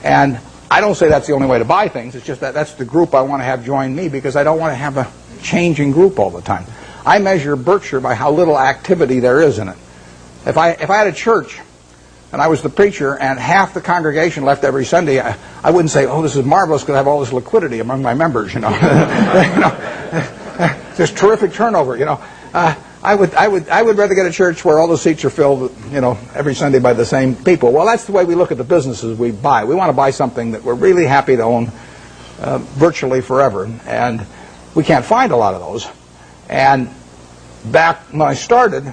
And I don't say that's the only way to buy things. It's just that that's the group I want to have join me, because I don't want to have a changing group all the time. I measure Berkshire by how little activity there is in it. If I had a church and I was the preacher and half the congregation left every Sunday, I wouldn't say, "Oh, this is marvelous because I have all this liquidity among my members." You know, there's terrific turnover. You know, I would rather get a church where all the seats are filled, you know, every Sunday by the same people. Well, that's the way we look at the businesses we buy. We want to buy something that we're really happy to own virtually forever, and we can't find a lot of those. And back when I started,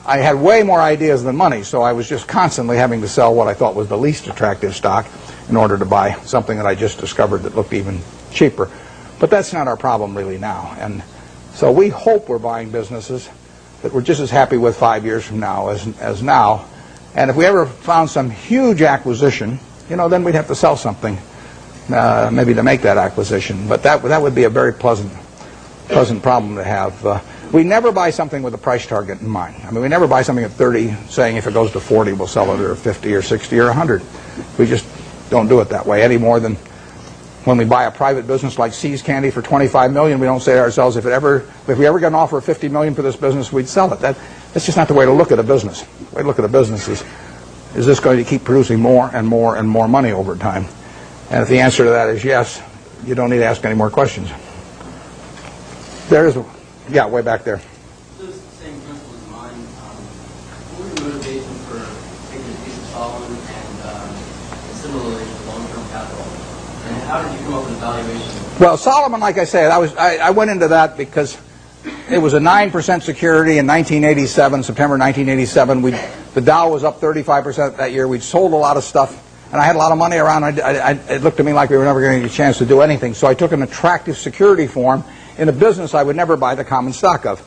I had way more ideas than money, so I was just constantly having to sell what I thought was the least attractive stock in order to buy something that I just discovered that looked even cheaper. But that's not our problem really now. And so we hope we're buying businesses that we're just as happy with 5 years from now as now. And if we ever found some huge acquisition, you know, then we'd have to sell something maybe to make that acquisition. But that would be a very pleasant problem to have. We never buy something with a price target in mind. I mean, we never buy something at 30 saying if it goes to 40 we'll sell it, or 50 or 60 or 100. We just don't do it that way any more than when we buy a private business like See's Candy for $25 million. We don't say to ourselves, if we ever get an offer of $50 million for this business, we'd sell it. That's just not the way to look at a business. The way to look at a business is this going to keep producing more and more and more money over time? And if the answer to that is yes, you don't need to ask any more questions. Yeah, way back there. Those same principles in mind, what was your motivation for taking a piece of Solomon and similarly long-term capital? And how did you come up with the valuation? Well, Solomon, like I said, I went into that because it was a 9% security in 1987, September 1987. The Dow was up 35% that year. We'd sold a lot of stuff, and I had a lot of money around. It looked to me like we were never going to get a chance to do anything. So I took an attractive security form in a business I would never buy the common stock of.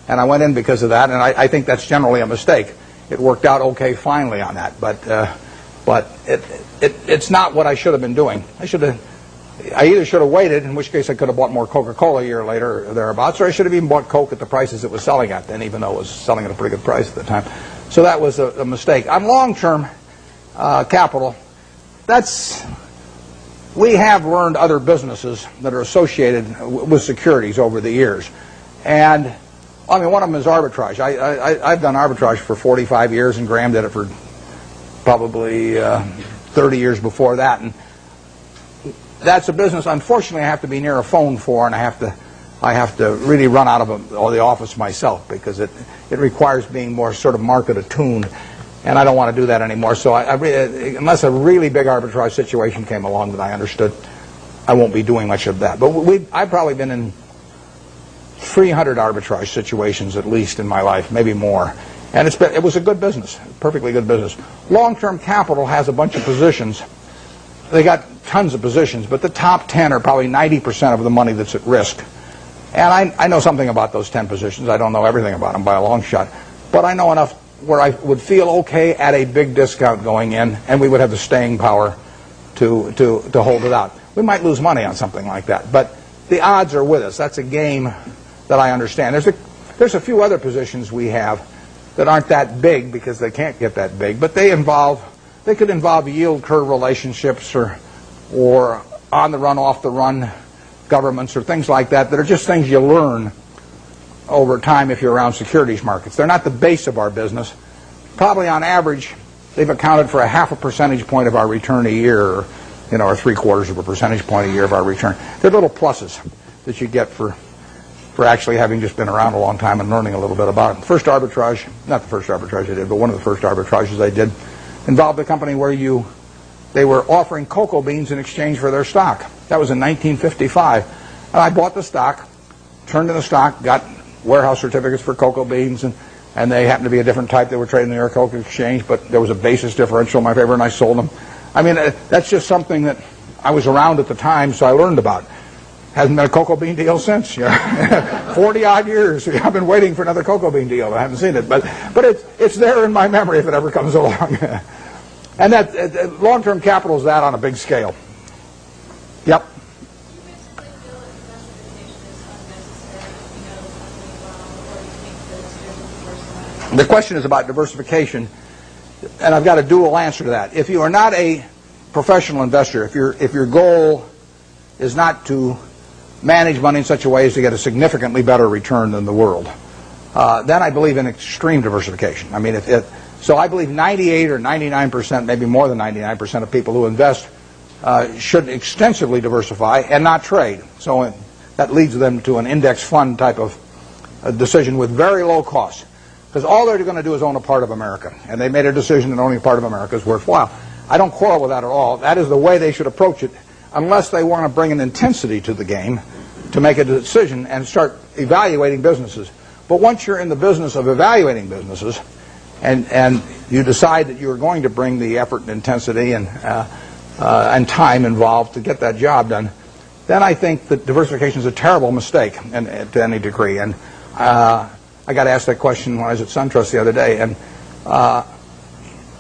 And I went in because of that, and I think that's generally a mistake. It worked out okay finally on that, but it's not what I should have been doing. I either should have waited, in which case I could have bought more Coca-Cola a year later or thereabouts, or I should have even bought Coke at the prices it was selling at then, even though it was selling at a pretty good price at the time. So that was a mistake. On long-term capital, we have learned other businesses that are associated with securities over the years. And, I mean, one of them is arbitrage. I've done arbitrage for 45 years, and Graham did it for probably 30 years before that. And that's a business, unfortunately, I have to be near a phone for, and I have to really run out of the office myself, because it requires being more sort of market attuned. And I don't want to do that anymore. So unless a really big arbitrage situation came along that I understood, I won't be doing much of that. But I've probably been in 300 arbitrage situations at least in my life, maybe more. And it was a good business, perfectly good business. Long-term capital has a bunch of positions. They got tons of positions, but the top 10 are probably 90% of the money that's at risk. And I know something about those 10 positions. I don't know everything about them by a long shot, but I know enough where I would feel okay at a big discount going in, and we would have the staying power to hold it out. We might lose money on something like that, but the odds are with us. That's a game that I understand. There's a few other positions we have that aren't that big because they can't get that big, but they could involve yield curve relationships or on the run, off the run governments or things like that are just things you learn over time if you're around securities markets. They're not the base of our business. Probably on average, they've accounted for a half a percentage point of our return a year, or 3/4 of a percentage point a year of our return. They're little pluses that you get for actually having just been around a long time and learning a little bit about it. Not the first arbitrage I did, but one of the first arbitrages I did involved a company where they were offering cocoa beans in exchange for their stock. That was in 1955. And I bought the stock, turned in the stock, got warehouse certificates for cocoa beans, and they happened to be a different type. They were traded in the New York Cocoa Exchange, but there was a basis differential in my favor, and I sold them. I mean, that's just something that I was around at the time, so I learned about. Hasn't been a cocoa bean deal since. 40-odd years. I've been waiting for another cocoa bean deal. I haven't seen it, but it's there in my memory if it ever comes along. And that long-term capital is that on a big scale. Yep. The question is about diversification, and I've got a dual answer to that. If you are not a professional investor, if your goal is not to manage money in such a way as to get a significantly better return than the world, then I believe in extreme diversification. I mean, so I believe 98 or 99%, maybe more than 99% of people who invest should extensively diversify and not trade. So that leads them to an index fund type of decision with very low costs. Because all they're going to do is own a part of America. And they made a decision that owning a part of America is worthwhile. I don't quarrel with that at all. That is the way they should approach it, unless they want to bring an intensity to the game to make a decision and start evaluating businesses. But once you're in the business of evaluating businesses and you decide that you're going to bring the effort and intensity and time involved to get that job done, then I think that diversification is a terrible mistake to any degree. And I got asked that question when I was at SunTrust the other day. And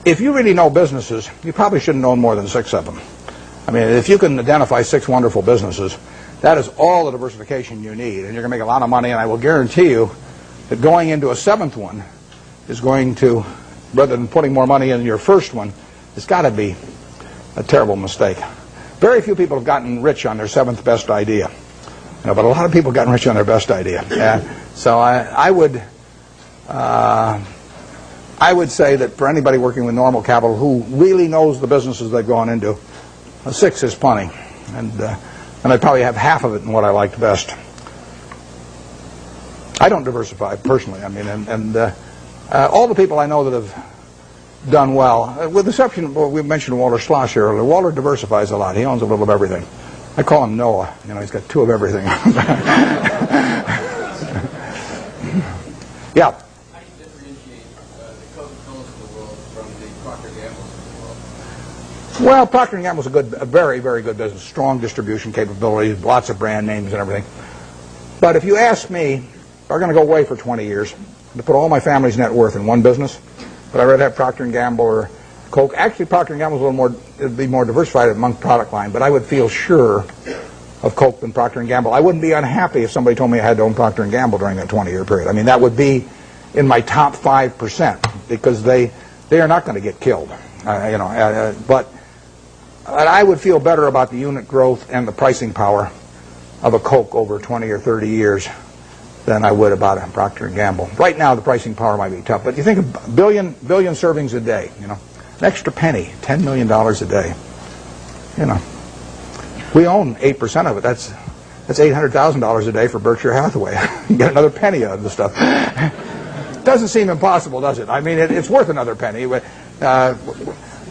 if you really know businesses, you probably shouldn't own more than 6 of them. I mean, if you can identify 6 wonderful businesses, that is all the diversification you need. And you're going to make a lot of money. And I will guarantee you that going into a 7th one is going to, rather than putting more money in your first one, it's got to be a terrible mistake. Very few people have gotten rich on their 7th best idea. But a lot of people have gotten rich on their best idea. So I would say that for anybody working with normal capital who really knows the businesses they've gone into, a 6 is plenty. And I'd probably have half of it in what I liked best. I don't diversify personally. I mean, all the people I know that have done well, with the exception of, we mentioned Walter Schloss here earlier. Walter diversifies a lot. He owns a little of everything. I call him Noah. He's got 2 of everything. Yeah. How do you differentiate the Coca-Colas of the world from the Procter & Gamble's of the world? Well, Procter & Gamble's a very, very good business. Strong distribution capabilities, lots of brand names and everything. But if you ask me, if I'm going to go away for 20 years, to put all my family's net worth in one business, but I'd rather have Procter & Gamble or Coke. Actually, Procter & Gamble's a little more, it'd be more diversified among product line, but I would feel sure of Coke than Procter & Gamble. I wouldn't be unhappy if somebody told me I had to own Procter & Gamble during that 20-year period. I mean, that would be in my top 5% because they are not going to get killed. But I would feel better about the unit growth and the pricing power of a Coke over 20 or 30 years than I would about a Procter & Gamble. Right now, the pricing power might be tough, but you think of billion servings a day, an extra penny, $10 million a day. We own 8% of it. That's $800,000 a day for Berkshire Hathaway. You get another penny out of the stuff. Doesn't seem impossible, does it? I mean, it's worth another penny. It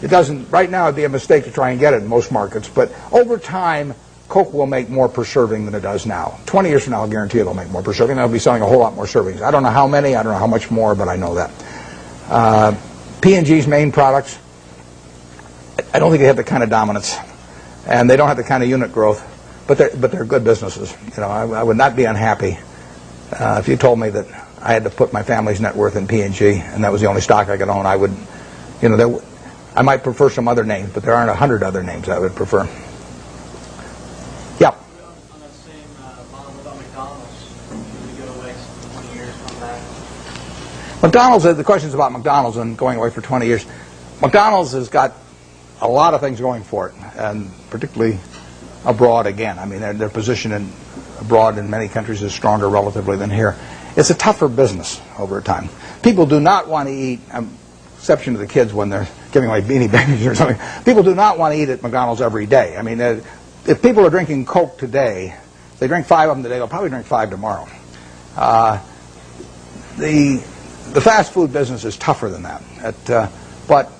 doesn't. Right now, it'd be a mistake to try and get it in most markets. But over time, Coke will make more per serving than it does now. 20 years from now, I'll guarantee it'll make more per serving. They'll be selling a whole lot more servings. I don't know how many. I don't know how much more, but I know that. P&G's main products, I don't think they have the kind of dominance, and they don't have the kind of unit growth, but they're good businesses. I would not be unhappy if you told me that I had to put my family's net worth in P&G, and that was the only stock I could own. I would, I might prefer some other names, but there aren't 100 other names I would prefer. Yeah. On that same model, what about McDonald's? Should we go away for 20 years, come back? McDonald's, the question is about McDonald's and going away for 20 years. McDonald's has got a lot of things going for it, and particularly abroad again. I mean, their position abroad in many countries is stronger relatively than here. It's a tougher business over time. People do not want to eat, exception to the kids when they're giving away Beanie Babies or something, people do not want to eat at McDonald's every day. I mean, if people are drinking Coke today, they drink 5 of them today, they'll probably drink 5 tomorrow. The fast food business is tougher than that. But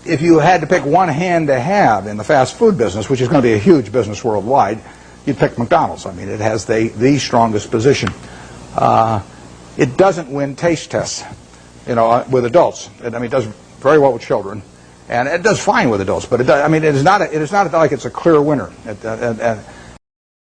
if you had to pick one hand to have in the fast food business, which is going to be a huge business worldwide, you'd pick McDonald's. I mean, it has the strongest position. It doesn't win taste tests, with adults. It does very well with children, and it does fine with adults. But it is not like it's a clear winner.